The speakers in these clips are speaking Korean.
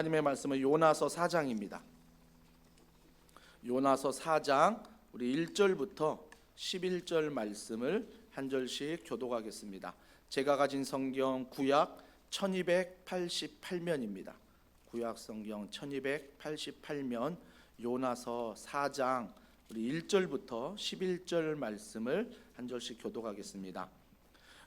하나님의 말씀은 요나서 4장입니다. 요나서 4장 우리 1절부터 11절 말씀을 한 절씩 교독하겠습니다. 제가 가진 성경 구약 1288면입니다. 구약 성경 1288면 요나서 4장 우리 1절부터 11절 말씀을 한 절씩 교독하겠습니다.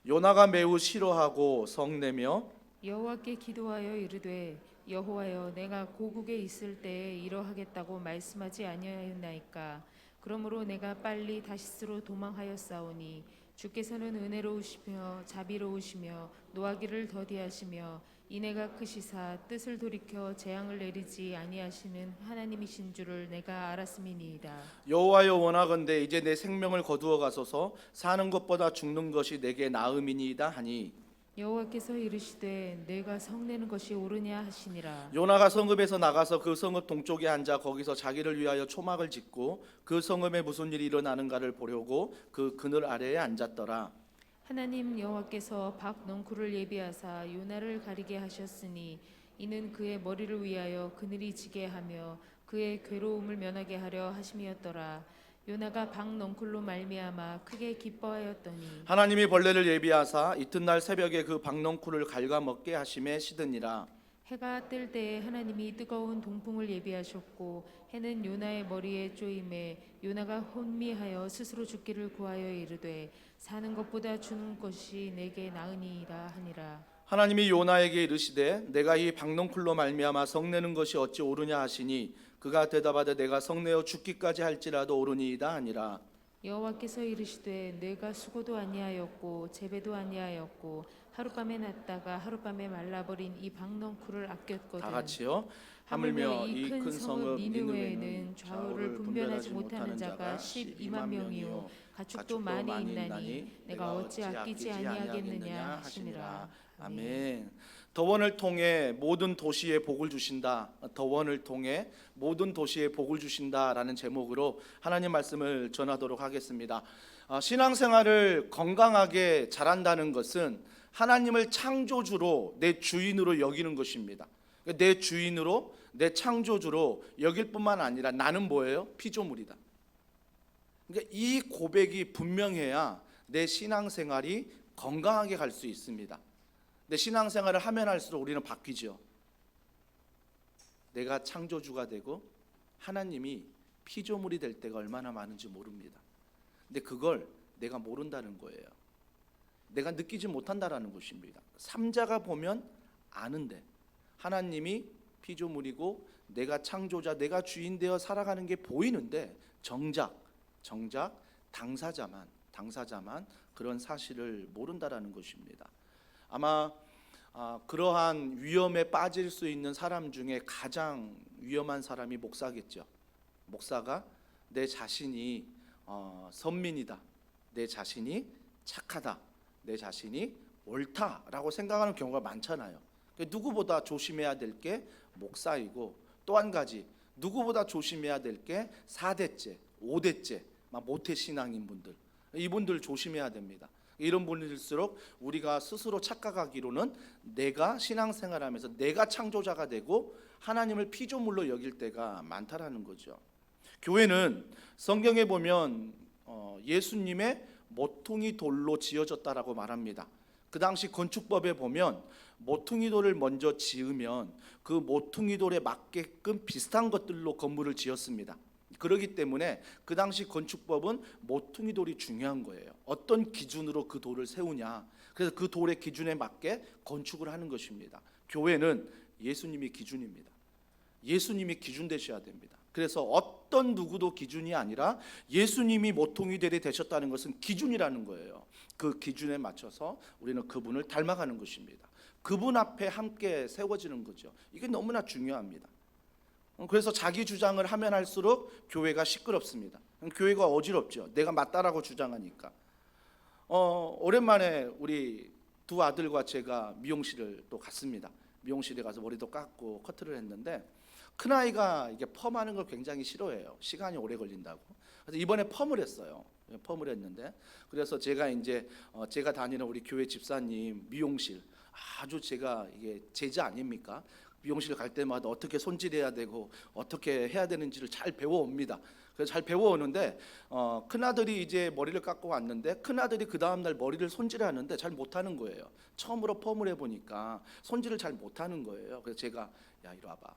요나가 매우 싫어하고 성내며 여호와께 기도하여 이르되 여호와여 내가 고국에 있을 때에 이러하겠다고 말씀하지 아니하였나이까. 그러므로 내가 빨리 다시스로 도망하였사오니 주께서는 은혜로우시며 자비로우시며 노하기를 더디하시며 인애가 크시사 뜻을 돌이켜 재앙을 내리지 아니하시는 하나님이신 줄을 내가 알았음이니이다. 여호와여 원하건대 이제 내 생명을 거두어 가소서. 사는 것보다 죽는 것이 내게 나음이니이다 하니 여호와께서 이르시되 내가 성내는 것이 옳으냐 하시니라. 요나가 성읍에서 나가서 그 성읍 동쪽에 앉아 거기서 자기를 위하여 초막을 짓고 그 성읍에 무슨 일이 일어나는가를 보려고 그 그늘 아래에 앉았더라. 하나님 여호와께서 박넝쿨을 예비하사 요나를 가리게 하셨으니 이는 그의 머리를 위하여 그늘이 지게 하며 그의 괴로움을 면하게 하려 하심이었더라. 요나가 박넝쿨로 말미암아 크게 기뻐하였더니 하나님이 벌레를 예비하사 이튿날 새벽에 그 박넝쿨을 갉아먹게 하심에 시드니라. 해가 뜰 때에 하나님이 뜨거운 동풍을 예비하셨고 해는 요나의 머리에 쪼임에 요나가 혼미하여 스스로 죽기를 구하여 이르되 사는 것보다 죽는 것이 내게 나으니이다 하니라. 하나님이 요나에게 이르시되 내가 이 박넝쿨로 말미암아 성내는 것이 어찌 옳으냐 하시니 그가 대답하되 내가 성내어 죽기까지 할지라도 옳으니이다 하니라. 여호와께서 이르시되 내가 수고도 아니하였고 재배도 아니하였고 하룻밤에 났다가 하룻밤에 말라버린 이 박넝쿨을 아꼈거든. 다 같이요. 하물며 이 큰 성읍 니느웨에는 좌우를 분별하지 못하는 자가 12만 명이요 가축도 많이 있나니 내가 어찌 아끼지 아니하겠느냐 하시니라. 아멘. 더원을 통해 모든 도시에 복을 주신다. 더원을 통해 모든 도시에 복을 주신다라는 제목으로 하나님 말씀을 전하도록 하겠습니다. 신앙생활을 건강하게 잘한다는 것은 하나님을 창조주로 내 주인으로 여기는 것입니다. 내 주인으로 내 창조주로 여길 뿐만 아니라 나는 뭐예요? 피조물이다. 그러니까 이 고백이 분명해야 내 신앙생활이 건강하게 갈 수 있습니다. 내 신앙생활을 하면 할수록 우리는 바뀌죠. 내가 창조주가 되고 하나님이 피조물이 될 때가 얼마나 많은지 모릅니다. 근데 그걸 내가 모른다는 거예요. 내가 느끼지 못한다라는 것입니다. 삼자가 보면 아는데 하나님이 피조물이고 내가 창조자, 내가 주인 되어 살아가는 게 보이는데 정작 당사자만 그런 사실을 모른다라는 것입니다. 아마 그러한 위험에 빠질 수 있는 사람 중에 가장 위험한 사람이 목사겠죠. 목사가 내 자신이 선민이다, 내 자신이 착하다, 내 자신이 옳다라고 생각하는 경우가 많잖아요. 누구보다 조심해야 될 게 목사이고 또 한 가지 누구보다 조심해야 될 게 4대째, 5대째 모태 신앙인 분들, 이분들 조심해야 됩니다. 이런 분일수록 우리가 스스로 착각하기로는 내가 신앙생활하면서 내가 창조자가 되고 하나님을 피조물로 여길 때가 많다라는 거죠. 교회는 성경에 보면 예수님의 모퉁이 돌로 지어졌다라고 말합니다. 그 당시 건축법에 보면 모퉁이 돌을 먼저 지으면 그 모퉁이 돌에 맞게끔 비슷한 것들로 건물을 지었습니다. 그렇기 때문에 그 당시 건축법은 모퉁이 돌이 중요한 거예요. 어떤 기준으로 그 돌을 세우냐, 그래서 그 돌의 기준에 맞게 건축을 하는 것입니다. 교회는 예수님이 기준입니다. 예수님이 기준 되셔야 됩니다. 그래서 어떤 누구도 기준이 아니라 예수님이 모퉁이 돌이 되셨다는 것은 기준이라는 거예요. 그 기준에 맞춰서 우리는 그분을 닮아가는 것입니다. 그분 앞에 함께 세워지는 거죠. 이게 너무나 중요합니다. 그래서 자기 주장을 하면 할수록 교회가 시끄럽습니다. 교회가 어지럽죠. 내가 맞다라고 주장하니까. 오랜만에 우리 두 아들과 제가 미용실을 또 갔습니다. 미용실에 가서 머리도 깎고 커트를 했는데 큰아이가 이게 펌하는 걸 굉장히 싫어해요. 시간이 오래 걸린다고. 그래서 이번에 펌을 했어요. 펌을 했는데 그래서 제가 이제 제가 다니는 우리 교회 집사님 미용실 아주 제가 이게 제자 아닙니까? 미용실 갈 때마다 어떻게 손질해야 되고 어떻게 해야 되는지를 잘 배워옵니다. 그래서 잘 배워오는데 큰아들이 이제 머리를 깎고 왔는데 큰아들이 그 다음날 머리를 손질하는데 잘 못하는 거예요. 처음으로 펌을 해보니까 손질을 잘 못하는 거예요. 그래서 제가 야 이리 와봐,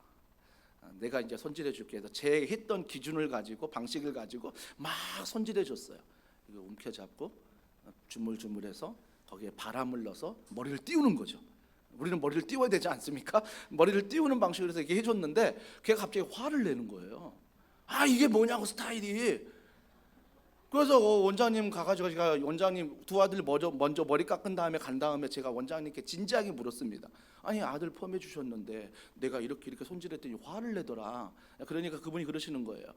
내가 이제 손질해 줄게 해서 제 했던 기준을 가지고 방식을 가지고 막 손질해 줬어요. 이거 움켜잡고 주물주물해서 거기에 바람을 넣어서 머리를 띄우는 거죠. 우리는 머리를 띄워야 되지 않습니까? 머리를 띄우는 방식으로 해서 이게 해줬는데 걔가 갑자기 화를 내는 거예요. 아 이게 뭐냐고 스타일이. 그래서 원장님 가가지고 제가 원장님 두 아들 먼저 머리 깎은 다음에 간 다음에 제가 원장님께 진지하게 물었습니다. 아니 아들 펌해 주셨는데 내가 이렇게 손질했더니 화를 내더라. 그러니까 그분이 그러시는 거예요.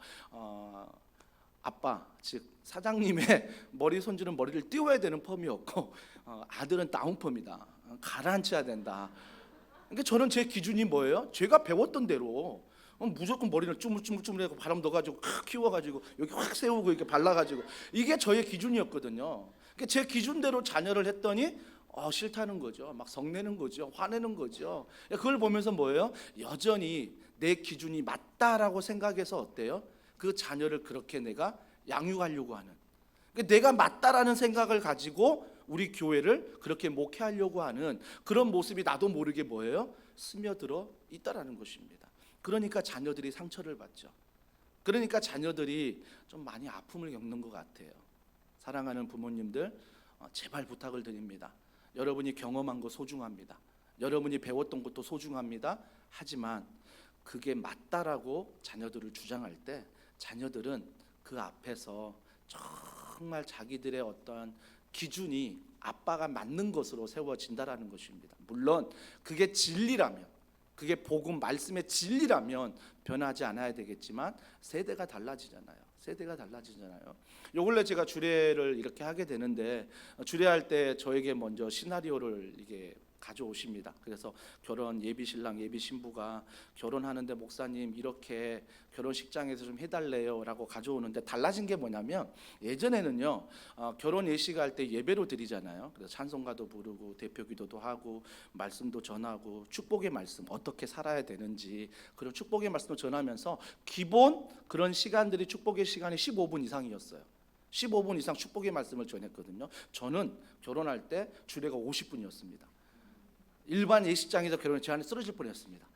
아빠 즉 사장님의 머리 손질은 머리를 띄워야 되는 펌이었고 아들은 다운 펌이다. 가라앉혀야 된다. 그러니까 저는 제 기준이 뭐예요? 제가 배웠던 대로 무조건 머리를 쭈물쭈물쭈물하고 바람 넣어가지고 키워가지고 여기 확 세우고 이렇게 발라가지고 이게 저의 기준이었거든요. 그러니까 제 기준대로 자녀를 했더니 싫다는 거죠. 막 성내는 거죠. 화내는 거죠. 그걸 보면서 뭐예요? 여전히 내 기준이 맞다라고 생각해서 어때요? 그 자녀를 그렇게 내가 양육하려고 하는, 그러니까 내가 맞다라는 생각을 가지고 우리 교회를 그렇게 목회하려고 하는 그런 모습이 나도 모르게 뭐예요? 스며들어 있다라는 것입니다. 그러니까 자녀들이 상처를 받죠. 그러니까 자녀들이 좀 많이 아픔을 겪는 것 같아요. 사랑하는 부모님들, 제발 부탁을 드립니다. 여러분이 경험한 거 소중합니다. 여러분이 배웠던 것도 소중합니다. 하지만 그게 맞다라고 자녀들을 주장할 때 자녀들은 그 앞에서 정말 자기들의 어떠한 기준이 아빠가 맞는 것으로 세워진다라는 것입니다. 물론 그게 진리라면, 그게 복음 말씀의 진리라면 변하지 않아야 되겠지만 세대가 달라지잖아요. 세대가 달라지잖아요. 요 근래 제가 주례를 이렇게 하게 되는데 주례할 때 저에게 먼저 시나리오를 이게 가져오십니다. 그래서 결혼 예비 신랑 예비 신부가 결혼하는데 목사님 이렇게 결혼식장에서 좀 해달래요라고 가져오는데 달라진 게 뭐냐면 예전에는요 결혼 예식할 때 예배로 드리잖아요. 그래서 찬송가도 부르고 대표기도도 하고 말씀도 전하고 축복의 말씀 어떻게 살아야 되는지 그런 축복의 말씀을 전하면서 기본 그런 시간들이 축복의 시간이 15분 이상이었어요. 15분 이상 축복의 말씀을 전했거든요. 저는 결혼할 때 주례가 50분이었습니다. 일반 예식장에서 결혼해 제 안에 쓰러질 뻔했습니다.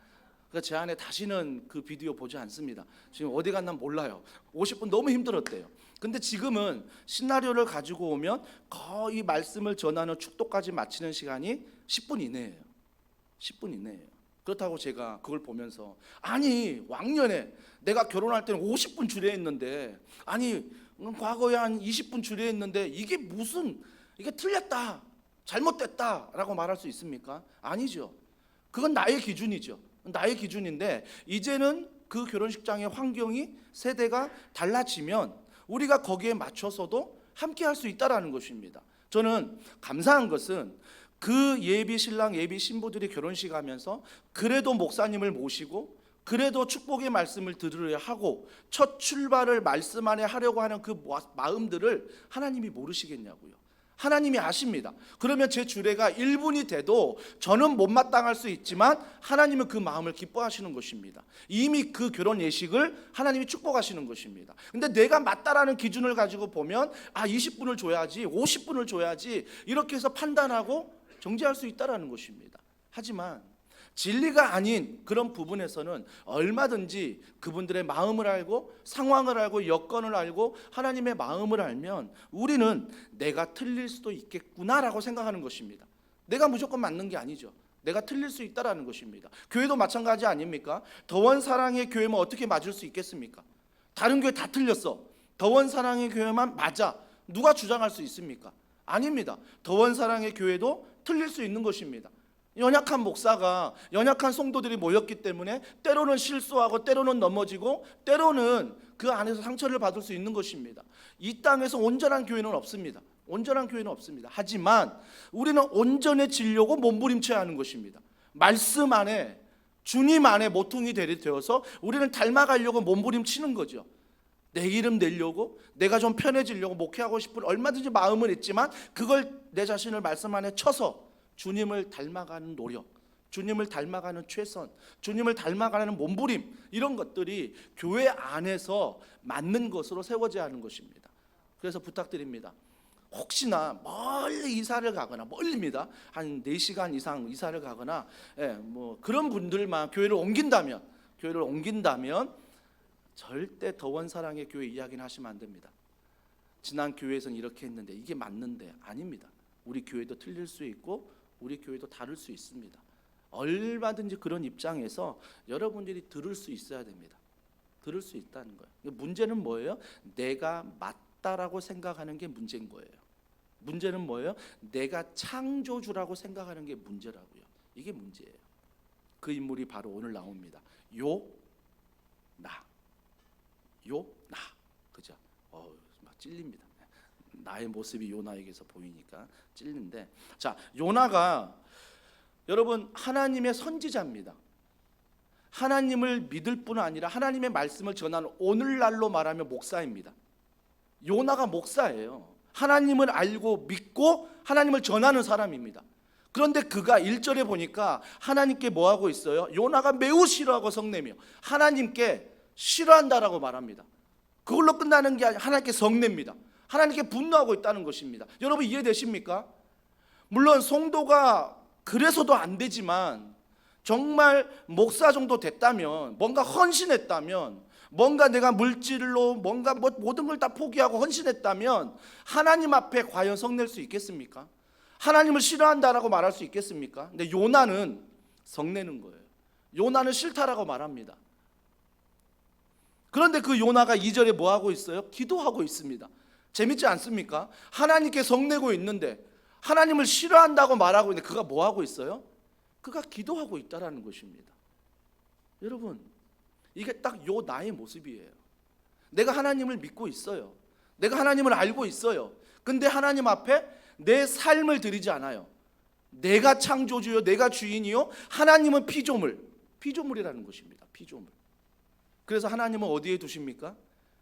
그래서 제 안에 다시는 그 비디오 보지 않습니다. 지금 어디 갔나 몰라요. 50분 너무 힘들었대요. 근데 지금은 시나리오를 가지고 오면 거의 말씀을 전하는 축도까지 마치는 시간이 10분 이내예요. 10분 이내예요. 그렇다고 제가 그걸 보면서 아니 왕년에 내가 결혼할 때는 50분 주례했는데 아니 과거에 한 20분 주례했는데 이게 무슨 이게 틀렸다 잘못됐다라고 말할 수 있습니까? 아니죠. 그건 나의 기준이죠. 나의 기준인데 이제는 그 결혼식장의 환경이 세대가 달라지면 우리가 거기에 맞춰서도 함께 할 수 있다라는 것입니다. 저는 감사한 것은 그 예비 신랑 예비 신부들이 결혼식 하면서 그래도 목사님을 모시고 그래도 축복의 말씀을 들으려 하고 첫 출발을 말씀 안에 하려고 하는 그 마음들을 하나님이 모르시겠냐고요. 하나님이 아십니다. 그러면 제 주례가 1분이 돼도 저는 못마땅할 수 있지만 하나님은 그 마음을 기뻐하시는 것입니다. 이미 그 결혼 예식을 하나님이 축복하시는 것입니다. 근데 내가 맞다라는 기준을 가지고 보면 20분을 줘야지 50분을 줘야지 이렇게 해서 판단하고 정지할 수 있다라는 것입니다. 하지만 진리가 아닌 그런 부분에서는 얼마든지 그분들의 마음을 알고 상황을 알고 여건을 알고 하나님의 마음을 알면 우리는 내가 틀릴 수도 있겠구나라고 생각하는 것입니다. 내가 무조건 맞는 게 아니죠. 내가 틀릴 수 있다라는 것입니다. 교회도 마찬가지 아닙니까? 더원 사랑의 교회만 어떻게 맞을 수 있겠습니까? 다른 교회 다 틀렸어. 더원 사랑의 교회만 맞아. 누가 주장할 수 있습니까? 아닙니다. 더원 사랑의 교회도 틀릴 수 있는 것입니다. 연약한 목사가 연약한 성도들이 모였기 때문에 때로는 실수하고 때로는 넘어지고 때로는 그 안에서 상처를 받을 수 있는 것입니다. 이 땅에서 온전한 교회는 없습니다. 온전한 교회는 없습니다. 하지만 우리는 온전해지려고 몸부림쳐야 하는 것입니다. 말씀 안에 주님 안에 모퉁이 되어서 우리는 닮아가려고 몸부림치는 거죠. 내 이름 내려고 내가 좀 편해지려고 목회하고 싶은 얼마든지 마음은 있지만 그걸 내 자신을 말씀 안에 쳐서 주님을 닮아가는 노력, 주님을 닮아가는 최선, 주님을 닮아가는 몸부림, 이런 것들이 교회 안에서 맞는 것으로 세워져야 하는 것입니다. 그래서 부탁드립니다. 혹시나 멀리 이사를 가거나, 멀리입니다, 한 4시간 이상 이사를 가거나, 뭐 그런 분들만 교회를 옮긴다면 절대 더원사랑의 교회 이야기는 하시면 안 됩니다. 지난 교회에서는 이렇게 했는데 이게 맞는데, 아닙니다. 우리 교회도 틀릴 수 있고 우리 교회도 다를 수 있습니다. 얼마든지 그런 입장에서 여러분들이 들을 수 있어야 됩니다. 들을 수 있다는 거예요. 문제는 뭐예요? 내가 맞다라고 생각하는 게 문제인 거예요. 문제는 뭐예요? 내가 창조주라고 생각하는 게 문제라고요. 이게 문제예요. 그 인물이 바로 오늘 나옵니다. 요나. 그죠? 막 찔립니다. 나의 모습이 요나에게서 보이니까 찔리는데, 자, 요나가 여러분 하나님의 선지자입니다. 하나님을 믿을 뿐 아니라 하나님의 말씀을 전하는, 오늘날로 말하면 목사입니다. 요나가 목사예요. 하나님을 알고 믿고 하나님을 전하는 사람입니다. 그런데 그가 1절에 보니까 하나님께 뭐하고 있어요? 요나가 매우 싫어하고 성내며 하나님께 싫어한다라고 말합니다. 그걸로 끝나는 게 아니라 하나님께 성냅니다. 하나님께 분노하고 있다는 것입니다. 여러분 이해되십니까? 물론 성도가 그래서도 안 되지만, 정말 목사 정도 됐다면, 뭔가 헌신했다면, 뭔가 내가 물질로 뭔가 모든 걸 다 포기하고 헌신했다면 하나님 앞에 과연 성낼 수 있겠습니까? 하나님을 싫어한다라고 말할 수 있겠습니까? 근데 요나는 성내는 거예요. 요나는 싫다라고 말합니다. 그런데 그 요나가 2절에 뭐 하고 있어요? 기도하고 있습니다. 재밌지 않습니까? 하나님께 성내고 있는데, 하나님을 싫어한다고 말하고 있는데 그가 뭐 하고 있어요? 그가 기도하고 있다라는 것입니다. 여러분, 이게 딱 요 나의 모습이에요. 내가 하나님을 믿고 있어요. 내가 하나님을 알고 있어요. 근데 하나님 앞에 내 삶을 드리지 않아요. 내가 창조주요, 내가 주인이요, 하나님은 피조물이라는 것입니다. 피조물. 그래서 하나님은 어디에 두십니까?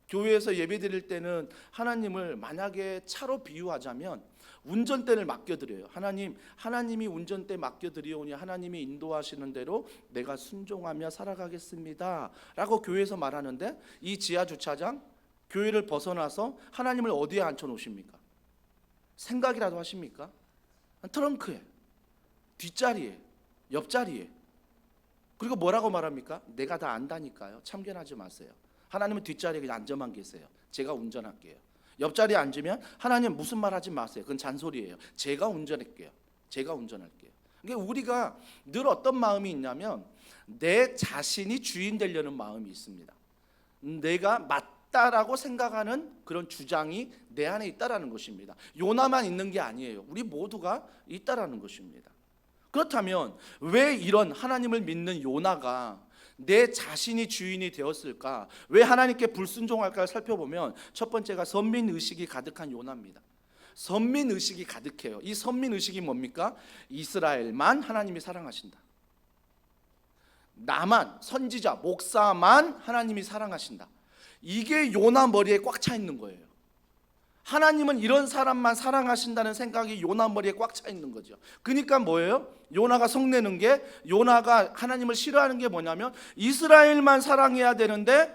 교회에서 예배 드릴 때는 하나님을 만약에 차로 비유하자면 운전대를 맡겨드려요. 하나님이 운전대 맡겨드리오니 하나님이 인도하시는 대로 내가 순종하며 살아가겠습니다 라고 교회에서 말하는데, 이 지하주차장, 교회를 벗어나서 하나님을 어디에 앉혀놓으십니까? 생각이라도 하십니까? 트렁크에, 뒷자리에, 옆자리에. 그리고 뭐라고 말합니까? 내가 다 안다니까요. 참견하지 마세요. 하나님은 뒷자리에 그냥 앉아만 계세요. 제가 운전할게요. 옆자리에 앉으면 하나님 무슨 말 하지 마세요. 그건 잔소리예요. 제가 운전할게요. 그러니까 우리가 늘 어떤 마음이 있냐면, 내 자신이 주인 되려는 마음이 있습니다. 내가 맞다라고 생각하는 그런 주장이 내 안에 있다라는 것입니다. 요나만 있는 게 아니에요. 우리 모두가 있다라는 것입니다. 그렇다면 왜 이런 하나님을 믿는 요나가 내 자신이 주인이 되었을까? 왜 하나님께 불순종할까 살펴보면, 첫 번째가 선민의식이 가득한 요나입니다. 선민의식이 가득해요. 이 선민의식이 뭡니까? 이스라엘만 하나님이 사랑하신다. 나만, 선지자, 목사만 하나님이 사랑하신다. 이게 요나 머리에 꽉 차 있는 거예요. 하나님은 이런 사람만 사랑하신다는 생각이 요나 머리에 꽉 차 있는 거죠. 그러니까 뭐예요? 요나가 성내는 게, 요나가 하나님을 싫어하는 게 뭐냐면, 이스라엘만 사랑해야 되는데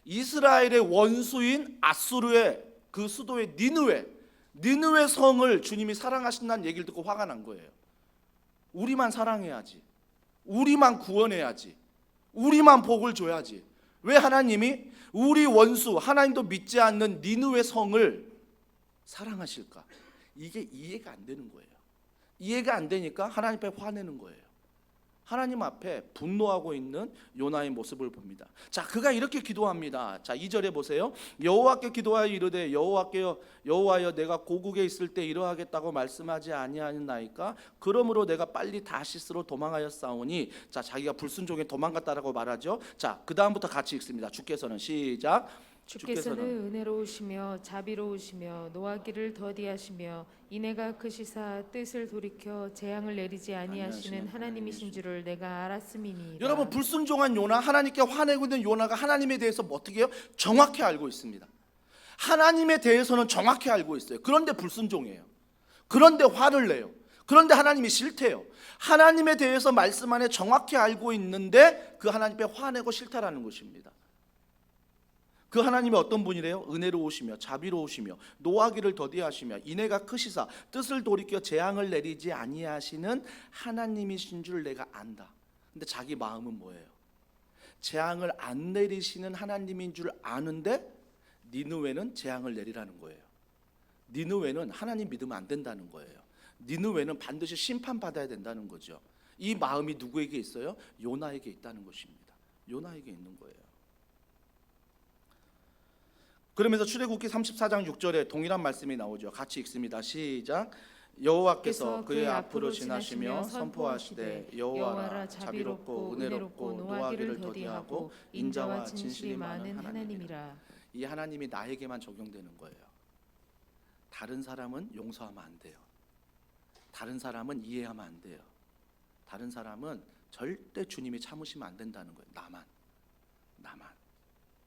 이스라엘의 원수인 아수르의 그 수도의 니느웨 성을 주님이 사랑하신다는 얘기를 듣고 화가 난 거예요. 우리만 사랑해야지, 우리만 구원해야지, 우리만 복을 줘야지, 왜 하나님이 우리 원수, 하나님도 믿지 않는 니느웨 성을 사랑하실까? 이게 이해가 안 되는 거예요. 이해가 안 되니까 하나님 앞에 화내는 거예요. 하나님 앞에 분노하고 있는 요나의 모습을 봅니다. 자, 그가 이렇게 기도합니다. 자, 2절에 보세요. 여호와께 기도하여 이르되, 여호와여 내가 고국에 있을 때 이러하겠다고 말씀하지 아니하였나이까? 그러므로 내가 빨리 다시스로 도망하였사오니. 자, 자기가 불순종에 도망갔다라고 말하죠. 자, 그 다음부터 같이 읽습니다. 주께서는 시작. 주께서는 은혜로우시며 자비로우시며 노하기를 더디하시며 이내가 크시사 뜻을 돌이켜 재앙을 내리지 아니하시는 하나님이신 줄을 내가 알았음이니이다. 여러분, 불순종한 요나, 하나님께 화내고 있는 요나가 하나님에 대해서 어떻게 해요? 정확히 알고 있습니다. 하나님에 대해서는 정확히 알고 있어요. 그런데 불순종해요. 그런데 화를 내요. 그런데 하나님이 싫대요. 하나님에 대해서 말씀 안에 정확히 알고 있는데 그 하나님께 화내고 싫다라는 것입니다. 그 하나님이 어떤 분이래요? 은혜로우시며 자비로우시며 노하기를 더디하시며 인애가 크시사 뜻을 돌이켜 재앙을 내리지 아니하시는 하나님이신 줄 내가 안다. 근데 자기 마음은 뭐예요? 재앙을 안 내리시는 하나님인 줄 아는데 니느웨는 재앙을 내리라는 거예요. 니느웨는 하나님 믿으면 안 된다는 거예요. 니느웨는 반드시 심판받아야 된다는 거죠. 이 마음이 누구에게 있어요? 요나에게 있다는 것입니다. 요나에게 있는 거예요. 그러면서 출애굽기 34장 6절에 동일한 말씀이 나오죠. 같이 읽습니다. 시작. 여호와께서 그의 앞으로 지나시며 선포하시되 여호와라 자비롭고 은혜롭고 노하기를 더디하고 인자와 진실이 많은 하나님이라. 이 하나님이 나에게만 적용되는 거예요. 다른 사람은 용서하면 안 돼요. 다른 사람은 이해하면 안 돼요. 다른 사람은 절대 주님이 참으시면 안 된다는 거예요. 나만.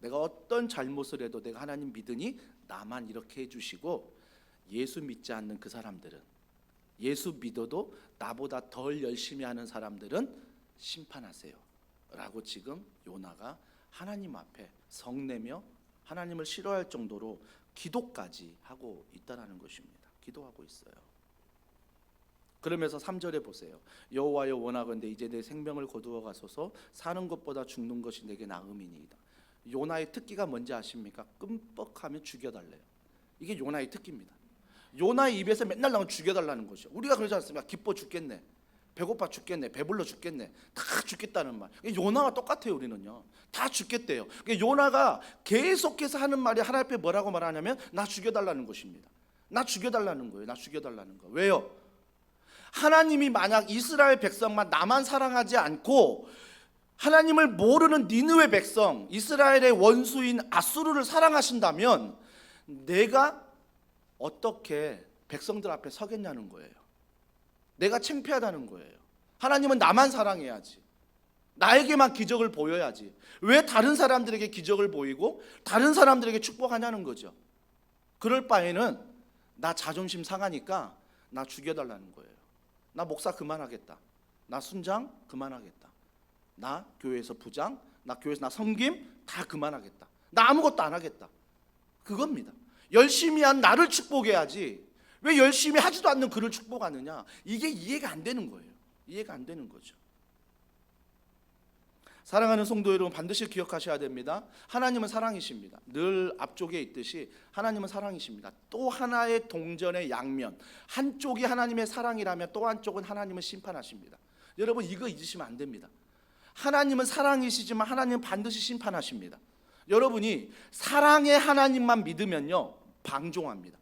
내가 어떤 잘못을 해도 내가 하나님 믿으니 나만 이렇게 해주시고, 예수 믿지 않는 그 사람들은, 예수 믿어도 나보다 덜 열심히 하는 사람들은 심판하세요 라고 지금 요나가 하나님 앞에 성내며 하나님을 싫어할 정도로 기도까지 하고 있다는 것입니다. 기도하고 있어요. 그러면서 3절에 보세요. 여호와여 원하건대 이제 내 생명을 거두어 가소서. 사는 것보다 죽는 것이 내게 나음이니이다. 요나의 특기가 뭔지 아십니까? 끔뻑하면 죽여달래요. 이게 요나의 특기입니다. 요나의 입에서 맨날 나오면 죽여달라는 거죠. 우리가 그러지 않습니까? 기뻐 죽겠네, 배고파 죽겠네, 배불러 죽겠네, 다 죽겠다는 말. 요나와 똑같아요. 우리는요 다 죽겠대요. 요나가 계속해서 하는 말이 하나님 앞에 뭐라고 말하냐면 나 죽여달라는 것입니다. 나 죽여달라는 거예요. 나 죽여달라는 거. 왜요? 하나님이 만약 이스라엘 백성만 나만 사랑하지 않고 하나님을 모르는 니느웨 백성, 이스라엘의 원수인 아수르를 사랑하신다면 내가 어떻게 백성들 앞에 서겠냐는 거예요. 내가 창피하다는 거예요. 하나님은 나만 사랑해야지, 나에게만 기적을 보여야지. 왜 다른 사람들에게 기적을 보이고 다른 사람들에게 축복하냐는 거죠. 그럴 바에는 나 자존심 상하니까 나 죽여달라는 거예요. 나 목사 그만하겠다, 나 순장 그만하겠다, 나 교회에서 부장, 나 교회에서 나 섬김 다 그만하겠다, 나 아무것도 안 하겠다. 그겁니다. 열심히 한 나를 축복해야지 왜 열심히 하지도 않는 그를 축복하느냐. 이게 이해가 안 되는 거예요. 이해가 안 되는 거죠. 사랑하는 성도 여러분, 반드시 기억하셔야 됩니다. 하나님은 사랑이십니다. 늘 앞쪽에 있듯이 하나님은 사랑이십니다. 또 하나의 동전의 양면, 한쪽이 하나님의 사랑이라면 또 한쪽은 하나님은 심판하십니다. 여러분 이거 잊으시면 안 됩니다. 하나님은 사랑이시지만 하나님은 반드시 심판하십니다. 여러분이 사랑의 하나님만 믿으면요 방종합니다.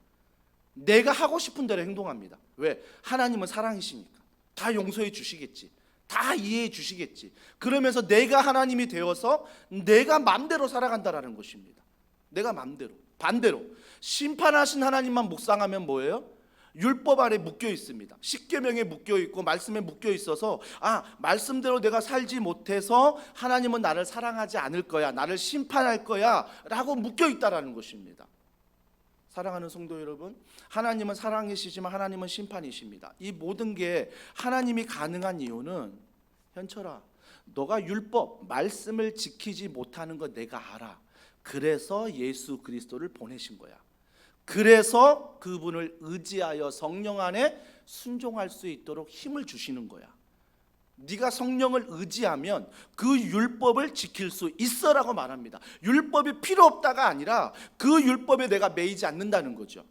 내가 하고 싶은 대로 행동합니다. 왜? 하나님은 사랑이시니까 다 용서해 주시겠지, 다 이해해 주시겠지. 그러면서 내가 하나님이 되어서 내가 맘대로 살아간다라는 것입니다. 내가 맘대로. 반대로 심판하신 하나님만 묵상하면 뭐예요? 율법 아래 묶여 있습니다. 십계명에 묶여 있고 말씀에 묶여 있어서 말씀대로 내가 살지 못해서 하나님은 나를 사랑하지 않을 거야, 나를 심판할 거야 라고 묶여 있다라는 것입니다. 사랑하는 성도 여러분, 하나님은 사랑이시지만 하나님은 심판이십니다. 이 모든 게 하나님이 가능한 이유는, 현철아 너가 율법 말씀을 지키지 못하는 거 내가 알아. 그래서 예수 그리스도를 보내신 거야. 그래서 그분을 의지하여 성령 안에 순종할 수 있도록 힘을 주시는 거야. 네가 성령을 의지하면 그 율법을 지킬 수 있어라고 말합니다. 율법이 필요 없다가 아니라 그 율법에 내가 매이지 않는다는 거죠.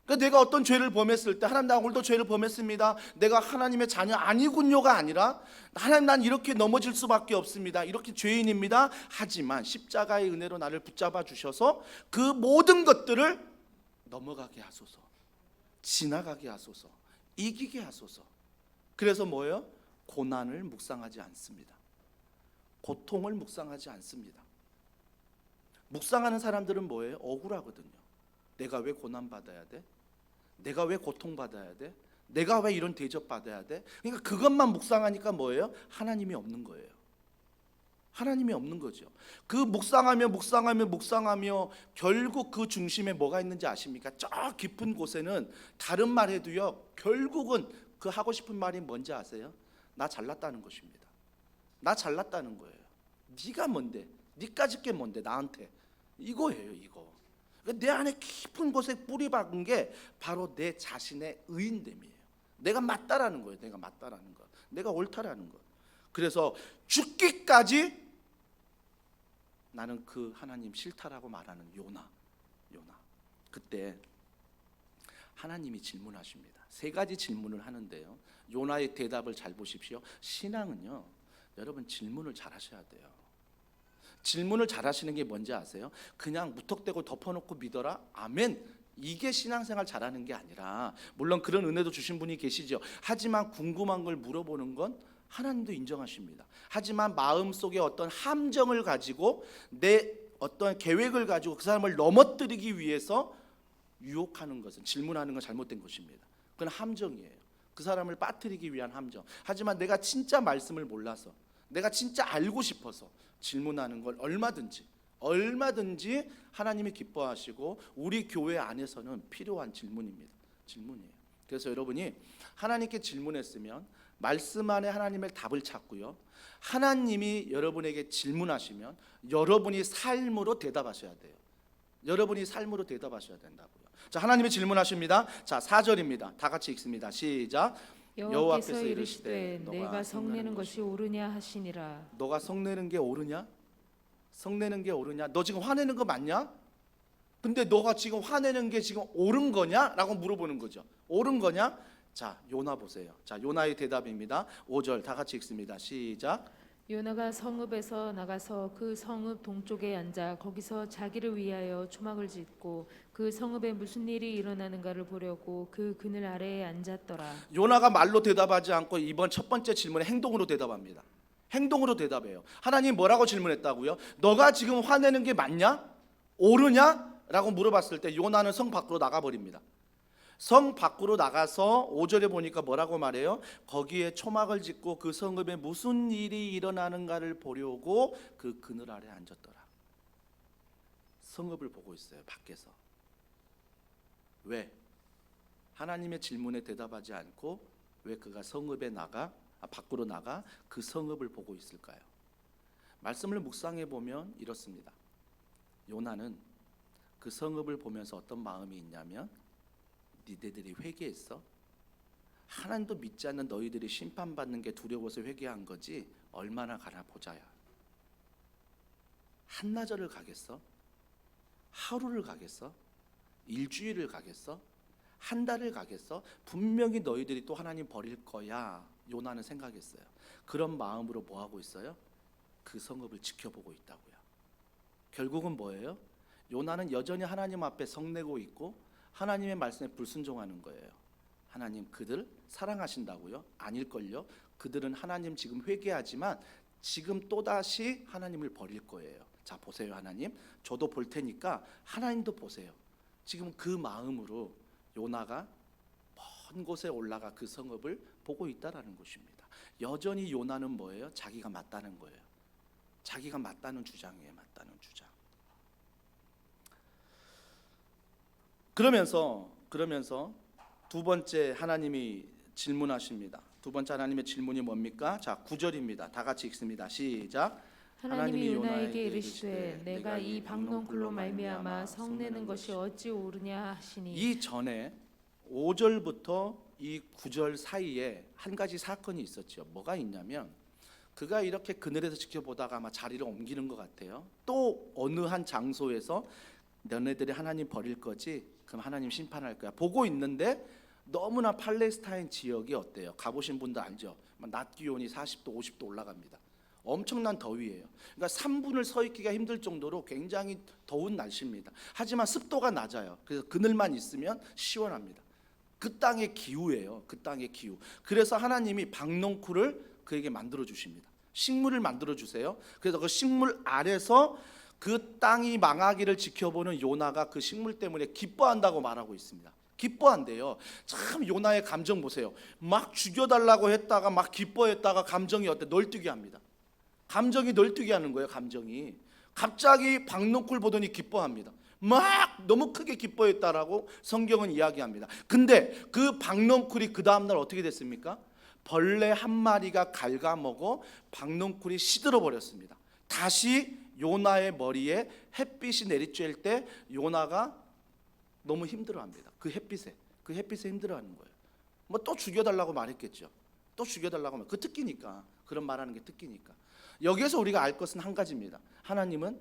그러니까 내가 어떤 죄를 범했을 때 하나님 나 오늘도 죄를 범했습니다, 내가 하나님의 자녀 아니군요가 아니라 하나님 난 이렇게 넘어질 수밖에 없습니다, 이렇게 죄인입니다. 하지만 십자가의 은혜로 나를 붙잡아 주셔서 그 모든 것들을 넘어가게 하소서, 지나가게 하소서, 이기게 하소서. 그래서 뭐예요? 고난을 묵상하지 않습니다. 고통을 묵상하지 않습니다. 묵상하는 사람들은 뭐예요? 억울하거든요. 내가 왜 고난받아야 돼? 내가 왜 고통받아야 돼? 내가 왜 이런 대접받아야 돼? 그러니까 그것만 묵상하니까 뭐예요? 하나님이 없는 거예요. 하나님이 없는 거죠. 그 묵상하며 결국 그 중심에 뭐가 있는지 아십니까? 저 깊은 곳에는 다른 말 해도요 결국은 그 하고 싶은 말이 뭔지 아세요? 나 잘났다는 것입니다. 나 잘났다는 거예요. 네가 뭔데? 네까짓 게 뭔데 나한테? 이거예요, 이거. 그러니까 내 안에 깊은 곳에 뿌리 박은 게 바로 내 자신의 의인됨이에요. 내가 맞다라는 거예요. 내가 맞다라는 거. 내가 옳다라는 거. 그래서 죽기까지 나는 그 하나님 싫다라고 말하는 요나. 그때 하나님이 질문하십니다. 세 가지 질문을 하는데요. 요나의 대답을 잘 보십시오. 신앙은요, 여러분 질문을 잘 하셔야 돼요. 질문을 잘 하시는 게 뭔지 아세요? 그냥 무턱대고 덮어놓고 믿어라, 아멘, 이게 신앙생활 잘하는 게 아니라, 물론 그런 은혜도 주신 분이 계시죠. 하지만 궁금한 걸 물어보는 건 하나님도 인정하십니다. 하지만 마음속에 어떤 함정을 가지고 내 어떤 계획을 가지고 그 사람을 넘어뜨리기 위해서 유혹하는 것은, 질문하는 건 잘못된 것입니다. 그건 함정이에요. 그 사람을 빠뜨리기 위한 함정. 하지만 내가 진짜 말씀을 몰라서, 내가 진짜 알고 싶어서 질문하는 걸 얼마든지 하나님이 기뻐하시고 우리 교회 안에서는 필요한 질문입니다. 질문이에요. 그래서 여러분이 하나님께 질문했으면 말씀 안에 하나님의 답을 찾고요, 하나님이 여러분에게 질문하시면 여러분이 삶으로 대답하셔야 돼요. 여러분이 삶으로 대답하셔야 된다고요. 자, 하나님이 질문하십니다. 자, 4절입니다. 다 같이 읽습니다. 시작. 여호와께서 이르시되 내가 성내는 것이 옳으냐 하시니라. 너가 성내는 게 옳으냐? 성내는 게 옳으냐? 너 지금 화내는 거 맞냐? 근데 너가 지금 화내는 게 지금 옳은 거냐? 라고 물어보는 거죠. 옳은 거냐? 자, 요나 보세요. 자, 요나의 대답입니다. 5절 다 같이 읽습니다. 시작. 요나가 성읍에서 나가서 그 성읍 동쪽에 앉아 거기서 자기를 위하여 초막을 짓고 그 성읍에 무슨 일이 일어나는가를 보려고 그 그늘 아래에 앉았더라. 요나가 말로 대답하지 않고 이번 첫 번째 질문에 행동으로 대답합니다. 행동으로 대답해요. 하나님 뭐라고 질문했다고요? 너가 지금 화내는 게 맞냐? 옳으냐? 라고 물어봤을 때 요나는 성 밖으로 나가버립니다. 성 밖으로 나가서 5절에 보니까 뭐라고 말해요? 거기에 초막을 짓고 그 성읍에 무슨 일이 일어나는가를 보려고 그 그늘 아래 앉았더라. 성읍을 보고 있어요, 밖에서. 왜? 하나님의 질문에 대답하지 않고 왜 그가 성읍에 밖으로 나가 그 성읍을 보고 있을까요? 말씀을 묵상해 보면 이렇습니다. 요나는 그 성읍을 보면서 어떤 마음이 있냐면, 니네들이 회개했어? 하나님도 믿지 않는 너희들이 심판받는 게 두려워서 회개한 거지 얼마나 가나 보자야. 한나절을 가겠어? 하루를 가겠어? 일주일을 가겠어? 한 달을 가겠어? 분명히 너희들이 또 하나님 버릴 거야. 요나는 생각했어요. 그런 마음으로 뭐 하고 있어요? 그 성읍을 지켜보고 있다고요. 결국은 뭐예요? 요나는 여전히 하나님 앞에 성내고 있고 하나님의 말씀에 불순종하는 거예요. 하나님 그들 사랑하신다고요? 아닐걸요. 그들은 하나님 지금 회개하지만 지금 또다시 하나님을 버릴 거예요. 자, 보세요. 하나님, 저도 볼 테니까 하나님도 보세요. 지금 그 마음으로 요나가 먼 곳에 올라가 그 성읍을 보고 있다라는 것입니다. 여전히 요나는 뭐예요? 자기가 맞다는 거예요. 자기가 맞다는 주장이에요. 맞다는 주장. 그러면서 두 번째 하나님이 질문하십니다. 두 번째 하나님의 질문이 뭡니까? 자, 9절입니다. 다 같이 읽습니다. 시작. 하나님이 요나에게 이르시되 내가 이 박농쿨로 말미암아 성내는 것이 어찌 옳으냐 하시니. 이 전에 5절부터 이 9절 사이에 한 가지 사건이 있었죠. 뭐가 있냐면, 그가 이렇게 그늘에서 지켜보다가 아마 자리를 옮기는 것 같아요. 또 어느 한 장소에서 너네들이 하나님 버릴 거지? 그럼 하나님 심판할 거야. 보고 있는데 너무나 팔레스타인 지역이 어때요? 가보신 분들 알죠? 낮 기온이 40도, 50도 올라갑니다. 엄청난 더위예요. 그러니까 3분을 서 있기가 힘들 정도로 굉장히 더운 날씨입니다. 하지만 습도가 낮아요. 그래서 그늘만 있으면 시원합니다. 그 땅의 기후예요. 그 땅의 기후. 그래서 하나님이 박농쿨을 그에게 만들어 주십니다. 식물을 만들어 주세요. 그래서 그 식물 아래서 그 땅이 망하기를 지켜보는 요나가 그 식물 때문에 기뻐한다고 말하고 있습니다. 기뻐한대요. 참 요나의 감정 보세요. 막 죽여달라고 했다가 막 기뻐했다가 감정이 어때? 널뛰게 합니다. 감정이 널뛰게 하는 거예요. 감정이 갑자기 박농쿨 보더니 기뻐합니다. 막 너무 크게 기뻐했다라고 성경은 이야기합니다. 근데 그 박넝쿨이 그 다음날 어떻게 됐습니까? 벌레 한 마리가 갉아먹어 박넝쿨이 시들어 버렸습니다. 다시 요나의 머리에 햇빛이 내리쬐을 때 요나가 너무 힘들어합니다. 그 햇빛에 힘들어하는 거예요. 뭐 또 죽여달라고 말했겠죠. 또 죽여달라고 그 특기니까, 그런 말하는 게 특기니까. 여기에서 우리가 알 것은 한 가지입니다. 하나님은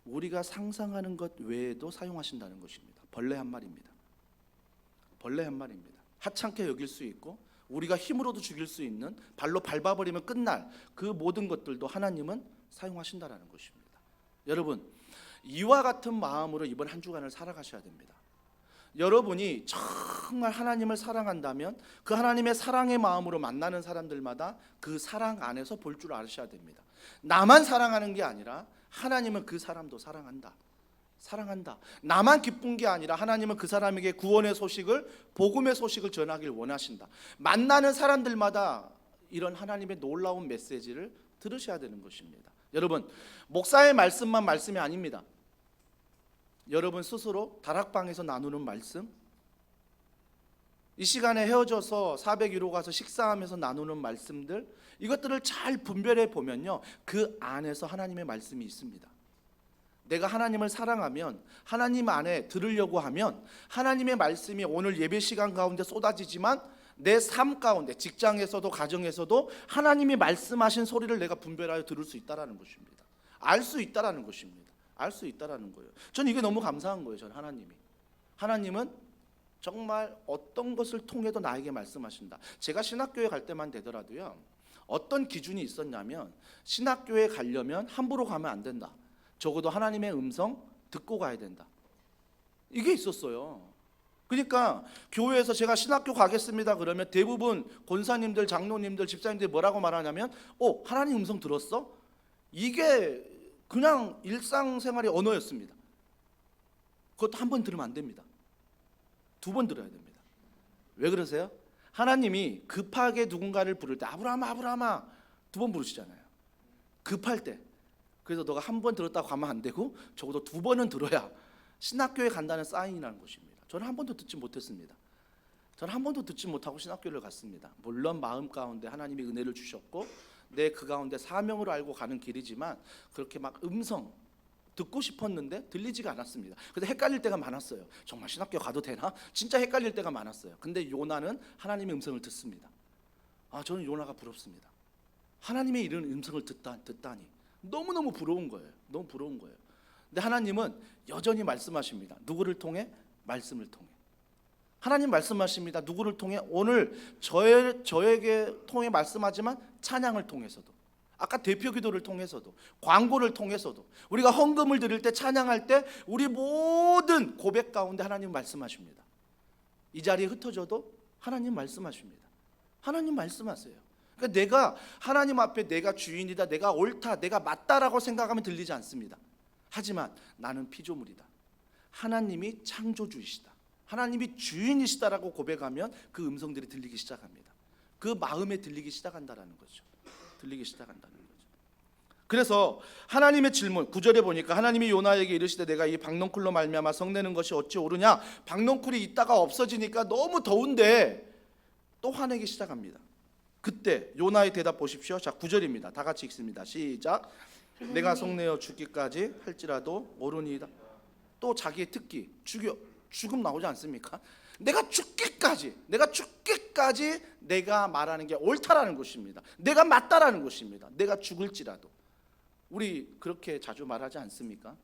우리가 상상하는 것 외에도 사용하신다는 것입니다. 벌레 한 마리입니다. 벌레 한 마리입니다. 하찮게 여길 수 있고 우리가 힘으로도 죽일 수 있는, 발로 밟아버리면 끝날 그 모든 것들도 하나님은 사용하신다는 것입니다. 여러분, 이와 같은 마음으로 이번 한 주간을 살아가셔야 됩니다. 여러분이 정말 하나님을 사랑한다면 그 하나님의 사랑의 마음으로 만나는 사람들마다 그 사랑 안에서 볼 줄 아셔야 됩니다. 나만 사랑하는 게 아니라 하나님은 그 사람도 사랑한다. 나만 기쁜 게 아니라 하나님은 그 사람에게 구원의 소식을, 복음의 소식을 전하길 원하신다. 만나는 사람들마다 이런 하나님의 놀라운 메시지를 들으셔야 되는 것입니다. 여러분, 목사의 말씀만 말씀이 아닙니다. 여러분 스스로 다락방에서 나누는 말씀, 이 시간에 헤어져서 401호 가서 식사하면서 나누는 말씀들, 이것들을 잘 분별해 보면요, 그 안에서 하나님의 말씀이 있습니다. 내가 하나님을 사랑하면, 하나님 안에 들으려고 하면 하나님의 말씀이 오늘 예배 시간 가운데 쏟아지지만 내 삶 가운데, 직장에서도 가정에서도 하나님이 말씀하신 소리를 내가 분별하여 들을 수 있다라는 것입니다. 알 수 있다라는 것입니다. 알 수 있다라는 거예요. 저는 이게 너무 감사한 거예요. 저는 하나님은 정말 어떤 것을 통해도 나에게 말씀하신다. 제가 신학교에 갈 때만 되더라도요, 어떤 기준이 있었냐면, 신학교에 가려면 함부로 가면 안 된다. 적어도 하나님의 음성 듣고 가야 된다. 이게 있었어요. 그러니까 교회에서 제가 신학교 가겠습니다 그러면 대부분 권사님들, 장로님들, 집사님들이 뭐라고 말하냐면, 하나님 음성 들었어? 이게 그냥 일상생활의 언어였습니다. 그것도 한 번 들으면 안 됩니다. 2번 들어야 됩니다. 왜 그러세요? 하나님이 급하게 누군가를 부를 때 아브라함아 2번 부르시잖아요. 급할 때. 그래서 너가 한 번 들었다고 가면 안 되고 적어도 2번은 들어야 신학교에 간다는 사인이라는 것입니다. 저는 한 번도 듣지 못했습니다. 저는 한 번도 듣지 못하고 신학교를 갔습니다. 물론 마음 가운데 하나님이 은혜를 주셨고 내 그 가운데 사명으로 알고 가는 길이지만, 그렇게 막 음성 듣고 싶었는데 들리지가 않았습니다. 그래서 헷갈릴 때가 많았어요. 정말 신학교 가도 되나? 진짜 헷갈릴 때가 많았어요. 근데 요나는 하나님의 음성을 듣습니다. 저는 요나가 부럽습니다. 하나님의 이런 음성을 듣다니 너무너무 부러운 거예요. 너무 부러운 거예요. 근데 하나님은 여전히 말씀하십니다. 누구를 통해? 말씀을 통해. 하나님 말씀하십니다. 누구를 통해? 오늘 저에게 통해 말씀하지만 찬양을 통해서도, 아까 대표 기도를 통해서도, 광고를 통해서도, 우리가 헌금을 드릴 때, 찬양할 때 우리 모든 고백 가운데 하나님 말씀하십니다. 이 자리에 흩어져도 하나님 말씀하십니다. 하나님 말씀하세요. 그러니까 내가 하나님 앞에 내가 주인이다, 내가 옳다, 내가 맞다라고 생각하면 들리지 않습니다. 하지만 나는 피조물이다. 하나님이 창조주이시다, 하나님이 주인이시다라고 고백하면 그 음성들이 들리기 시작합니다. 그 마음에 들리기 시작한다라는 거죠. 들리기 시작한다는 거죠. 그래서 하나님의 질문 9절에 보니까 하나님이 요나에게 이르시되 내가 이 박넝쿨로 말미암아 성내는 것이 어찌 옳으냐. 박넝쿨이 있다가 없어지니까 너무 더운데 또 화내기 시작합니다. 그때 요나의 대답 보십시오. 자, 9절입니다. 다 같이 읽습니다. 시작. 내가 성내어 죽기까지 할지라도 옳으니이다. 또 자기의 특기, 죽음 나오지 않습니까? 내가 죽기까지 내가 말하는 게 옳다라는 것입니다. 내가 맞다라는 것입니다. 내가 죽을지라도. 우리 그렇게 자주 말하지 않습니까?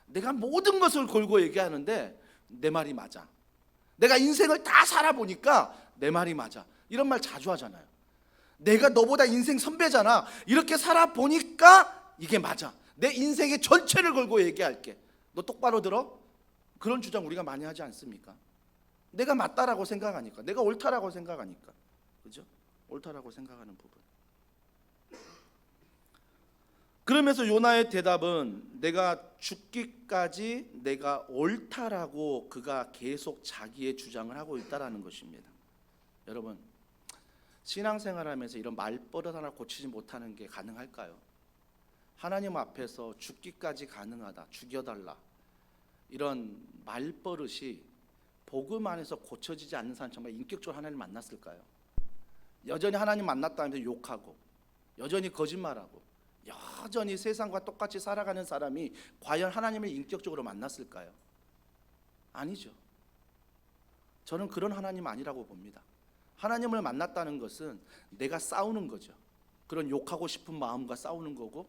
내가 모든 것을 걸고 얘기하는데 내 말이 맞아. 내가 인생을 다 살아보니까 내 말이 맞아. 이런 말 자주 하잖아요. 내가 너보다 인생 선배잖아. 이렇게 살아보니까 이게 맞아. 내 인생의 전체를 걸고 얘기할게. 너 똑바로 들어? 그런 주장 우리가 많이 하지 않습니까? 내가 맞다라고 생각하니까, 내가 옳다라고 생각하니까, 그죠? 옳다라고 생각하는 부분. 그러면서 요나의 대답은 내가 죽기까지 내가 옳다라고 그가 계속 자기의 주장을 하고 있다라는 것입니다. 여러분, 신앙생활하면서 이런 말버릇 하나 고치지 못하는 게 가능할까요? 하나님 앞에서 죽기까지 가능하다, 죽여달라, 이런 말버릇이 복음 안에서 고쳐지지 않는 사람 정말 인격적으로 하나님을 만났을까요? 여전히 하나님 만났다면서 욕하고 여전히 거짓말하고 여전히 세상과 똑같이 살아가는 사람이 과연 하나님을 인격적으로 만났을까요? 아니죠. 저는 그런 하나님 아니라고 봅니다. 하나님을 만났다는 것은 내가 싸우는 거죠. 그런 욕하고 싶은 마음과 싸우는 거고,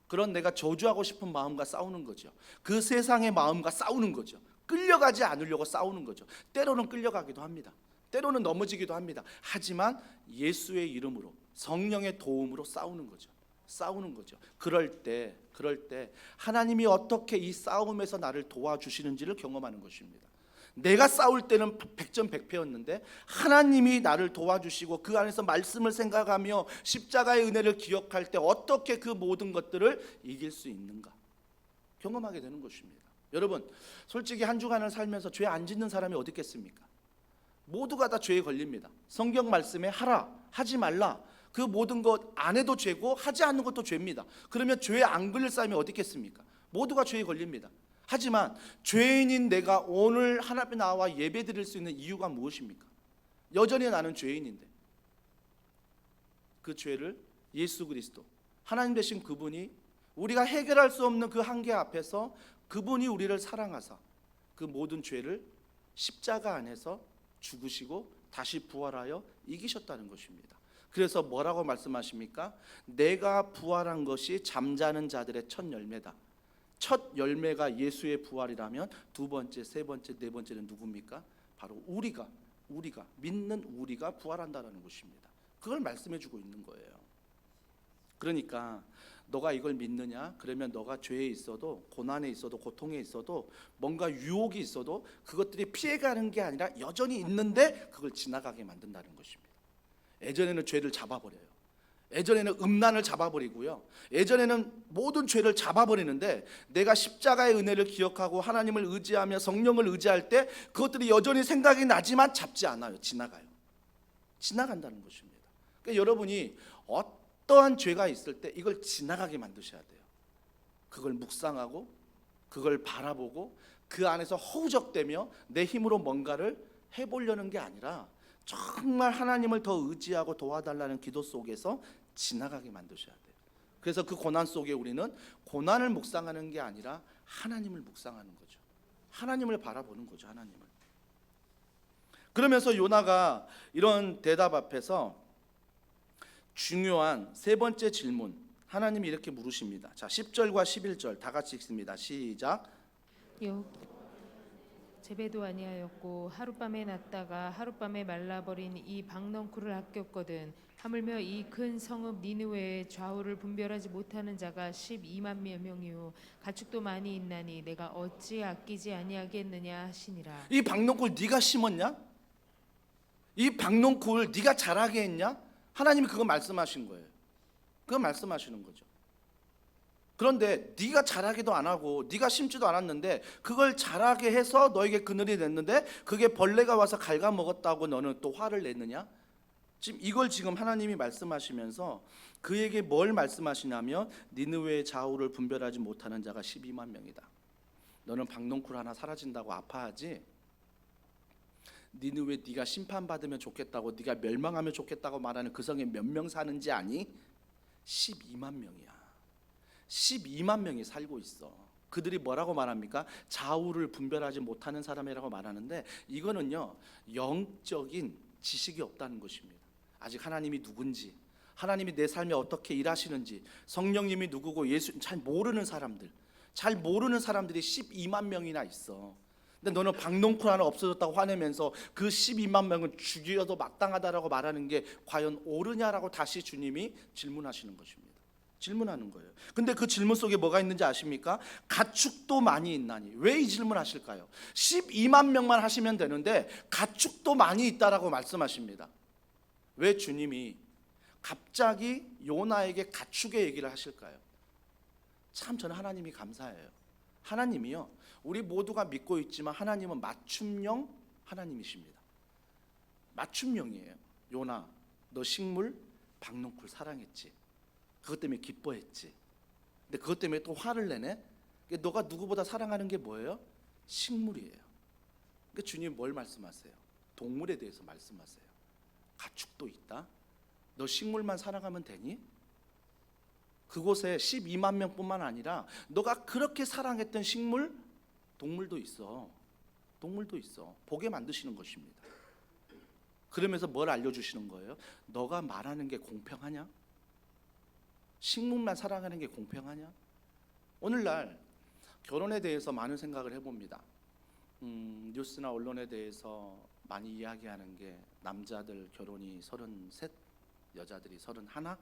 그런 내가 저주하고 싶은 마음과 싸우는 거죠. 그 세상의 마음과 싸우는 거죠. 끌려가지 않으려고 싸우는 거죠. 때로는 끌려가기도 합니다. 때로는 넘어지기도 합니다. 하지만 예수의 이름으로, 성령의 도움으로 싸우는 거죠. 싸우는 거죠. 그럴 때 하나님이 어떻게 이 싸움에서 나를 도와주시는지를 경험하는 것입니다. 내가 싸울 때는 백전백패였는데 하나님이 나를 도와주시고 그 안에서 말씀을 생각하며 십자가의 은혜를 기억할 때 어떻게 그 모든 것들을 이길 수 있는가 경험하게 되는 것입니다. 여러분, 솔직히 한 주간을 살면서 죄 안 짓는 사람이 어디 있겠습니까? 모두가 다 죄에 걸립니다. 성경 말씀에 하라, 하지 말라, 그 모든 것 안 해도 죄고 하지 않는 것도 죄입니다. 그러면 죄에 안 걸릴 사람이 어디 있겠습니까? 모두가 죄에 걸립니다. 하지만 죄인인 내가 오늘 하나님 나와 예배 드릴 수 있는 이유가 무엇입니까? 여전히 나는 죄인인데 그 죄를 예수 그리스도 하나님 되신 그분이 우리가 해결할 수 없는 그 한계 앞에서 그분이 우리를 사랑하사 그 모든 죄를 십자가 안에서 죽으시고 다시 부활하여 이기셨다는 것입니다. 그래서 뭐라고 말씀하십니까? 내가 부활한 것이 잠자는 자들의 첫 열매다. 첫 열매가 예수의 부활이라면 두 번째, 세 번째, 네 번째는 누굽니까? 바로 우리가 믿는 우리가 부활한다는 것입니다. 그걸 말씀해 주고 있는 거예요. 그러니까 너가 이걸 믿느냐? 그러면 너가 죄에 있어도 고난에 있어도 고통에 있어도 뭔가 유혹이 있어도 그것들이 피해가는 게 아니라 여전히 있는데 그걸 지나가게 만든다는 것입니다. 예전에는 죄를 잡아버려요. 예전에는 음란을 잡아버리고요. 예전에는 모든 죄를 잡아버리는데 내가 십자가의 은혜를 기억하고 하나님을 의지하며 성령을 의지할 때 그것들이 여전히 생각이 나지만 잡지 않아요. 지나가요. 지나간다는 것입니다. 그러니까 여러분이 어떠한 죄가 있을 때 이걸 지나가게 만드셔야 돼요. 그걸 묵상하고 그걸 바라보고 그 안에서 허우적대며 내 힘으로 뭔가를 해보려는 게 아니라 정말 하나님을 더 의지하고 도와달라는 기도 속에서 지나가게 만드셔야 돼요. 그래서 그 고난 속에 우리는 고난을 묵상하는 게 아니라 하나님을 묵상하는 거죠. 하나님을 바라보는 거죠. 하나님을. 그러면서 요나가 이런 대답 앞에서 중요한 세 번째 질문, 하나님이 이렇게 물으십니다. 자, 10절과 11절 다 같이 읽습니다. 시작. 재배도 아니하였고 하룻밤에 났다가 하룻밤에 말라버린 이 박넝쿨을 아꼈거든. 하물며 이 큰 성읍 니느웨의 좌우를 분별하지 못하는 자가 12만 명이요 가축도 많이 있나니 내가 어찌 아끼지 아니하겠느냐 하시니라. 이 박농쿨 네가 심었냐? 이 박농쿨 네가 자라게 했냐? 하나님이 그거 말씀하신 거예요. 그거 말씀하시는 거죠. 그런데 네가 자라기도 안 하고 네가 심지도 않았는데 그걸 자라게 해서 너에게 그늘이 됐는데 그게 벌레가 와서 갉아먹었다고 너는 또 화를 냈느냐? 지금 하나님이 말씀하시면서 그에게 뭘 말씀하시냐면 니느웨의 좌우를 분별하지 못하는 자가 12만 명이다. 너는 박농쿨 하나 사라진다고 아파하지? 니느웨 네가 심판받으면 좋겠다고 네가 멸망하면 좋겠다고 말하는 그 성에 몇 명 사는지 아니? 12만 명이야. 12만 명이 살고 있어. 그들이 뭐라고 말합니까? 좌우를 분별하지 못하는 사람이라고 말하는데 이거는요 영적인 지식이 없다는 것입니다. 아직 하나님이 누군지, 하나님이 내 삶에 어떻게 일하시는지, 성령님이 누구고 예수 잘 모르는 사람들이 12만 명이나 있어. 근데 너는 박농쿨 하나 없어졌다고 화내면서 그 12만 명은 죽여도 마땅하다라고 말하는 게 과연 옳으냐라고 다시 주님이 질문하시는 것입니다. 질문하는 거예요. 근데 그 질문 속에 뭐가 있는지 아십니까? 가축도 많이 있나니. 왜 이 질문 하실까요? 12만 명만 하시면 되는데 가축도 많이 있다라고 말씀하십니다. 왜 주님이 갑자기 요나에게 가축의 얘기를 하실까요? 참 저는 하나님이 감사해요. 하나님이요, 우리 모두가 믿고 있지만 하나님은 맞춤형 하나님이십니다. 맞춤형이에요. 요나, 너 식물 박농쿨 사랑했지? 그것 때문에 기뻐했지. 근데 그것 때문에 또 화를 내네. 너가 누구보다 사랑하는 게 뭐예요? 식물이에요. 그러니까 주님 뭘 말씀하세요? 동물에 대해서 말씀하세요. 가축도 있다. 너 식물만 살아가면 되니? 그곳에 12만 명뿐만 아니라 너가 그렇게 사랑했던 식물, 동물도 있어. 동물도 있어. 보게 만드시는 것입니다. 그러면서 뭘 알려주시는 거예요? 너가 말하는 게 공평하냐? 식물만 살아가는 게 공평하냐? 오늘날 결혼에 대해서 많은 생각을 해봅니다. 뉴스나 언론에 대해서 많이 이야기하는 게 남자들 결혼이 33, 여자들이 31,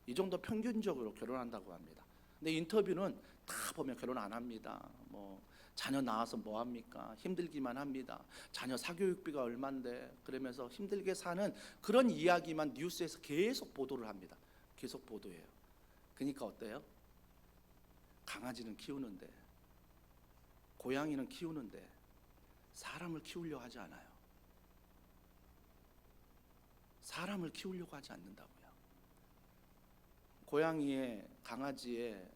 이 정도 평균적으로 결혼한다고 합니다. 근데 인터뷰는 다 보면 결혼 안 합니다. 뭐 자녀 낳아서 뭐 합니까? 힘들기만 합니다. 자녀 사교육비가 얼만데, 그러면서 힘들게 사는 그런 이야기만 뉴스에서 계속 보도를 합니다. 계속 보도해요. 그러니까 어때요? 강아지는 키우는데, 고양이는 키우는데 사람을 키우려고 하지 않아요. 사람을 키우려고 하지 않는다고요. 고양이에, 강아지에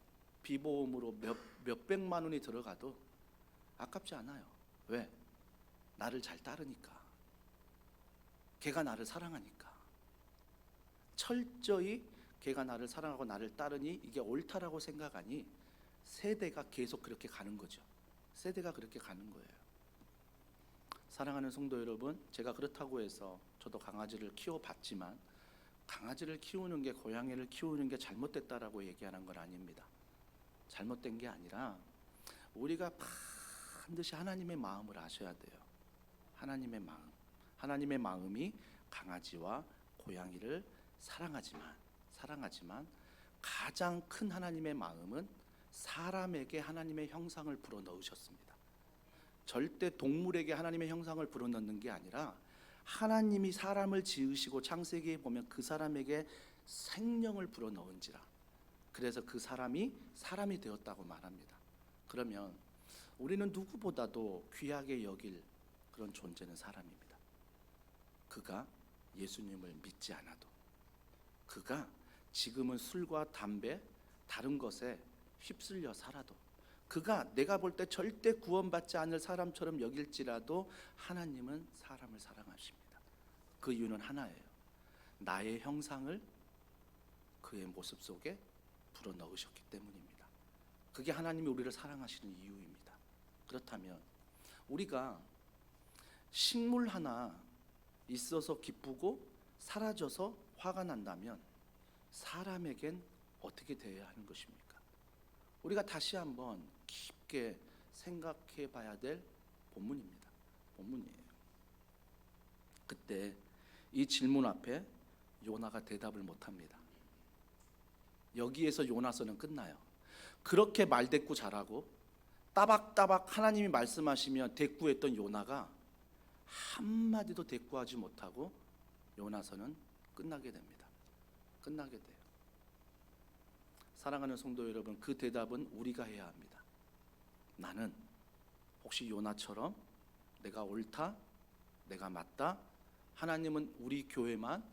비보험으로 몇백만 원이 들어가도 아깝지 않아요. 왜? 나를 잘 따르니까. 걔가 나를 사랑하니까. 철저히 걔가 나를 사랑하고 나를 따르니 이게 옳다라고 생각하니 세대가 계속 그렇게 가는 거죠. 세대가 그렇게 가는 거예요. 사랑하는 성도 여러분, 제가 그렇다고 해서 저도 강아지를 키워봤지만 강아지를 키우는 게 고양이를 키우는 게 잘못됐다라고 얘기하는 건 아닙니다. 잘못된 게 아니라 우리가 반드시 하나님의 마음을 아셔야 돼요. 하나님의 마음. 하나님의 마음이 강아지와 고양이를 사랑하지만 가장 큰 하나님의 마음은 사람에게 하나님의 형상을 불어넣으셨습니다. 절대 동물에게 하나님의 형상을 불어넣는 게 아니라 하나님이 사람을 지으시고 창세기에 보면 그 사람에게 생명을 불어넣은지라. 그래서 그 사람이 사람이 되었다고 말합니다. 그러면 우리는 누구보다도 귀하게 여길 그런 존재는 사람입니다. 그가 예수님을 믿지 않아도, 그가 지금은 술과 담배, 다른 것에 휩쓸려 살아도, 그가 내가 볼 때 절대 구원받지 않을 사람처럼 여길지라도 하나님은 사람을 사랑하십니다. 그 이유는 하나예요. 나의 형상을 그의 모습 속에 불어넣으셨기 때문입니다. 그게 하나님이 우리를 사랑하시는 이유입니다. 그렇다면 우리가 식물 하나 있어서 기쁘고 사라져서 화가 난다면 사람에겐 어떻게 되어야 하는 것입니까? 우리가 다시 한번 깊게 생각해 봐야 될 본문입니다. 본문이에요. 그때 이 질문 앞에 요나가 대답을 못합니다. 여기에서 요나서는 끝나요. 그렇게 말대꾸 잘하고 따박따박 하나님이 말씀하시면 대꾸했던 요나가 한마디도 대꾸하지 못하고 요나서는 끝나게 됩니다. 끝나게 돼요. 사랑하는 성도 여러분, 그 대답은 우리가 해야 합니다. 나는 혹시 요나처럼 내가 옳다, 내가 맞다, 하나님은 우리 교회만,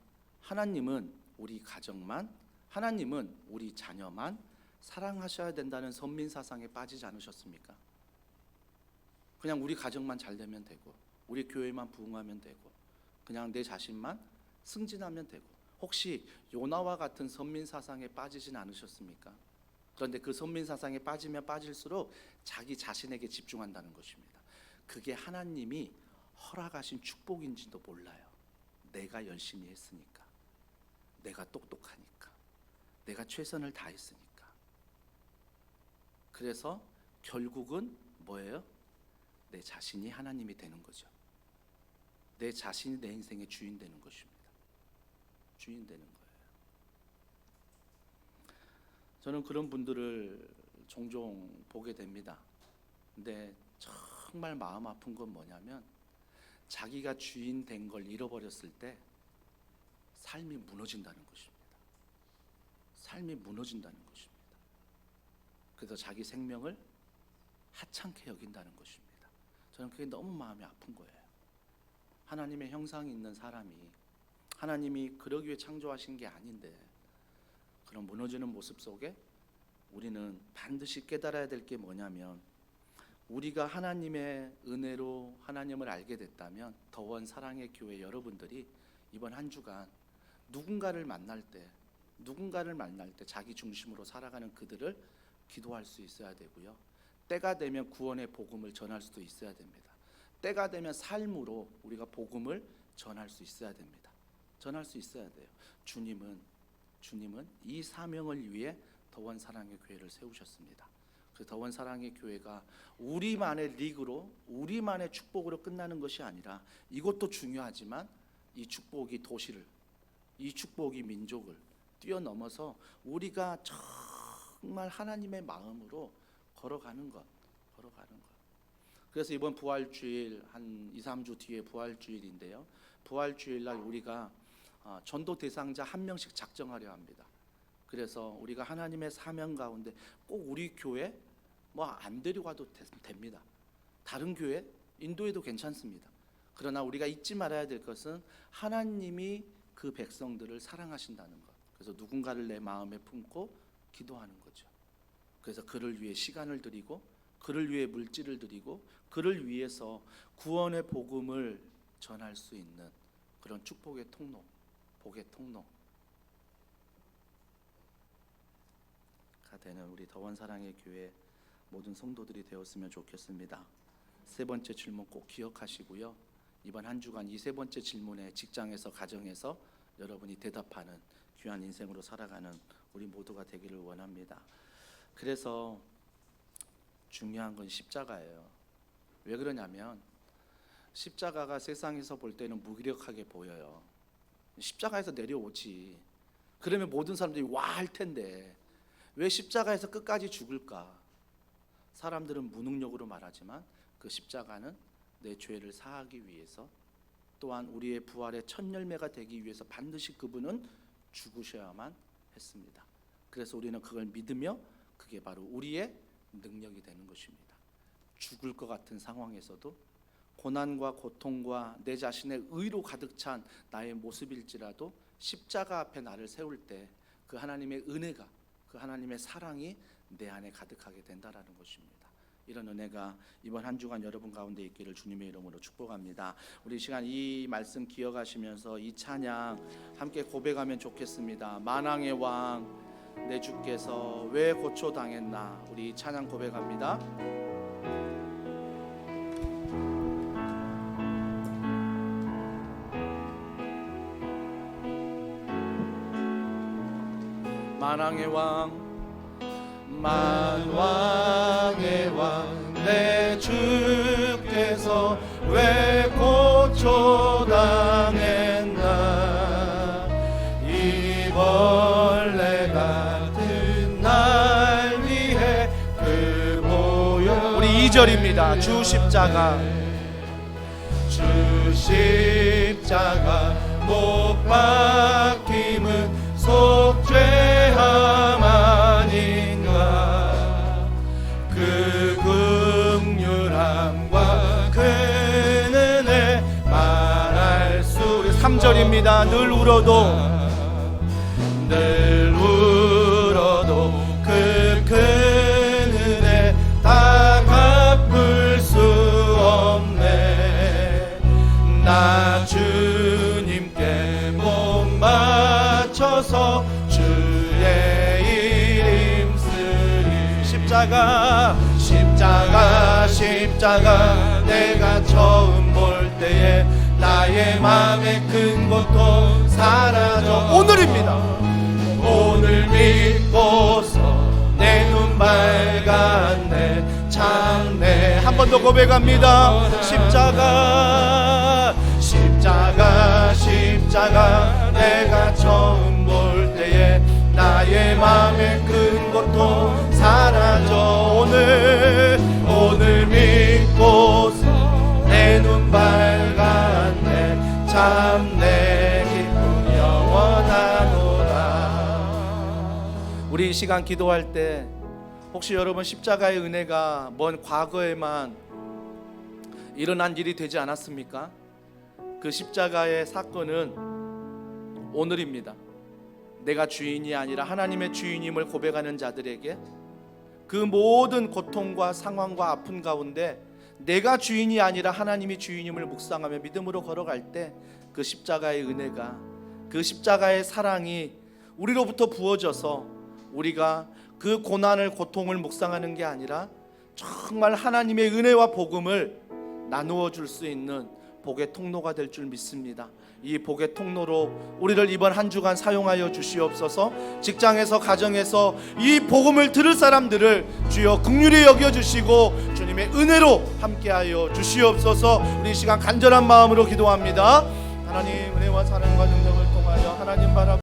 하나님은 우리 가정만, 하나님은 우리 자녀만 사랑하셔야 된다는 선민사상에 빠지지 않으셨습니까? 그냥 우리 가정만 잘 되면 되고, 우리 교회만 부흥하면 되고, 그냥 내 자신만 승진하면 되고, 혹시 요나와 같은 선민사상에 빠지진 않으셨습니까? 그런데 그 선민사상에 빠지면 빠질수록 자기 자신에게 집중한다는 것입니다. 그게 하나님이 허락하신 축복인지도 몰라요. 내가 열심히 했으니까, 내가 똑똑하니까, 내가 최선을 다했으니까. 그래서 결국은 뭐예요? 내 자신이 하나님이 되는 거죠. 내 자신이 내 인생의 주인 되는 것입니다. 주인 되는 거예요. 저는 그런 분들을 종종 보게 됩니다. 근데 정말 마음 아픈 건 뭐냐면 자기가 주인 된 걸 잃어버렸을 때 삶이 무너진다는 것입니다. 삶이 무너진다는 것입니다. 그래서 자기 생명을 하찮게 여긴다는 것입니다. 저는 그게 너무 마음이 아픈 거예요. 하나님의 형상이 있는 사람이, 하나님이 그러기 위해 창조하신 게 아닌데 그런 무너지는 모습 속에 우리는 반드시 깨달아야 될 게 뭐냐면 우리가 하나님의 은혜로 하나님을 알게 됐다면 더원 사랑의 교회 여러분들이 이번 한 주간 누군가를 만날 때 자기 중심으로 살아가는 그들을 기도할 수 있어야 되고요. 때가 되면 구원의 복음을 전할 수도 있어야 됩니다. 때가 되면 삶으로 우리가 복음을 전할 수 있어야 됩니다. 전할 수 있어야 돼요. 주님은 이 사명을 위해 더원 사랑의 교회를 세우셨습니다. 그 더원 사랑의 교회가 우리만의 리그로 우리만의 축복으로 끝나는 것이 아니라 이것도 중요하지만 이 축복이 도시를, 이 축복이 민족을 뛰어넘어서 우리가 정말 하나님의 마음으로 걸어가는 것. 그래서 이번 부활주일 한 2, 3주 뒤에 부활주일인데요. 부활주일 날 우리가 전도 대상자 한 명씩 작정하려 합니다. 그래서 우리가 하나님의 사명 가운데 꼭 우리 교회 뭐 안 데리고 가도 됩니다. 다른 교회 인도해도 괜찮습니다. 그러나 우리가 잊지 말아야 될 것은 하나님이 그 백성들을 사랑하신다는 것. 그래서 누군가를 내 마음에 품고 기도하는 거죠. 그래서 그를 위해 시간을 드리고 그를 위해 물질을 드리고 그를 위해서 구원의 복음을 전할 수 있는 그런 축복의 통로, 복의 통로가 되는 우리 더원 사랑의 교회 모든 성도들이 되었으면 좋겠습니다. 세 번째 질문 꼭 기억하시고요. 이번 한 주간 이 세 번째 질문에 직장에서 가정에서 여러분이 대답하는 귀한 인생으로 살아가는 우리 모두가 되기를 원합니다. 그래서 중요한 건 십자가예요. 왜 그러냐면 십자가가 세상에서 볼 때는 무기력하게 보여요. 십자가에서 내려오지. 그러면 모든 사람들이 와 할 텐데 왜 십자가에서 끝까지 죽을까? 사람들은 무능력으로 말하지만 그 십자가는 내 죄를 사하기 위해서 또한 우리의 부활의 첫 열매가 되기 위해서 반드시 그분은 죽으셔야만 했습니다. 그래서 우리는 그걸 믿으며 그게 바로 우리의 능력이 되는 것입니다. 죽을 것 같은 상황에서도 고난과 고통과 내 자신의 의로 가득 찬 나의 모습일지라도 십자가 앞에 나를 세울 때 그 하나님의 은혜가, 그 하나님의 사랑이 내 안에 가득하게 된다라는 것입니다. 이런 은혜가 이번 한 주간 여러분 가운데 있기를 주님의 이름으로 축복합니다. 우리 시간 이 말씀 기억하시면서 이 찬양 함께 고백하면 좋겠습니다. 만왕의 왕 내 주께서 왜 고초당했나. 우리 찬양 고백합니다. 만왕의 왕 만왕의 왕 내 주께서 왜 고초당했나. 이 벌레 같은 날 위해 그 보혈. 우리 2절입니다. 주 십자가 못 박힘은 속죄함 아닌가. 그 긍휼함과 그 은혜 말할 수. 3절입니다. 늘 울어도 그 큰 은혜 다 갚을 수 없네. 나 주님께 못 맞춰서 주의 이름 쓰리. 십자가 내가 처음 볼 때에 나의 마음의 큰 고통 사라져. 오늘 믿고서 내 눈 밝았네. 참네. 한 번 더 고백합니다. 십자가 내가 처음 볼 때에 나의 마음의 큰 고통 사라져. 오늘 믿고서 내 눈 밝았네. 참 내 기쁨 영원하도다. 우리 이 시간 기도할 때 혹시 여러분 십자가의 은혜가 먼 과거에만 일어난 일이 되지 않았습니까? 그 십자가의 사건은 오늘입니다. 내가 주인이 아니라 하나님의 주인임을 고백하는 자들에게 그 모든 고통과 상황과 아픔 가운데 내가 주인이 아니라 하나님이 주인임을 묵상하며 믿음으로 걸어갈 때 그 십자가의 은혜가, 그 십자가의 사랑이 우리로부터 부어져서 우리가 그 고난을, 고통을 묵상하는 게 아니라 정말 하나님의 은혜와 복음을 나누어 줄 수 있는 복의 통로가 될 줄 믿습니다. 이 복의 통로로 우리를 이번 한 주간 사용하여 주시옵소서. 직장에서, 가정에서 이 복음을 들을 사람들을 주여 긍휼히 여겨주시고 주님의 은혜로 함께하여 주시옵소서. 우리 이 시간 간절한 마음으로 기도합니다. 하나님, 은혜와 사랑과 능력을 통하여 하나님 바라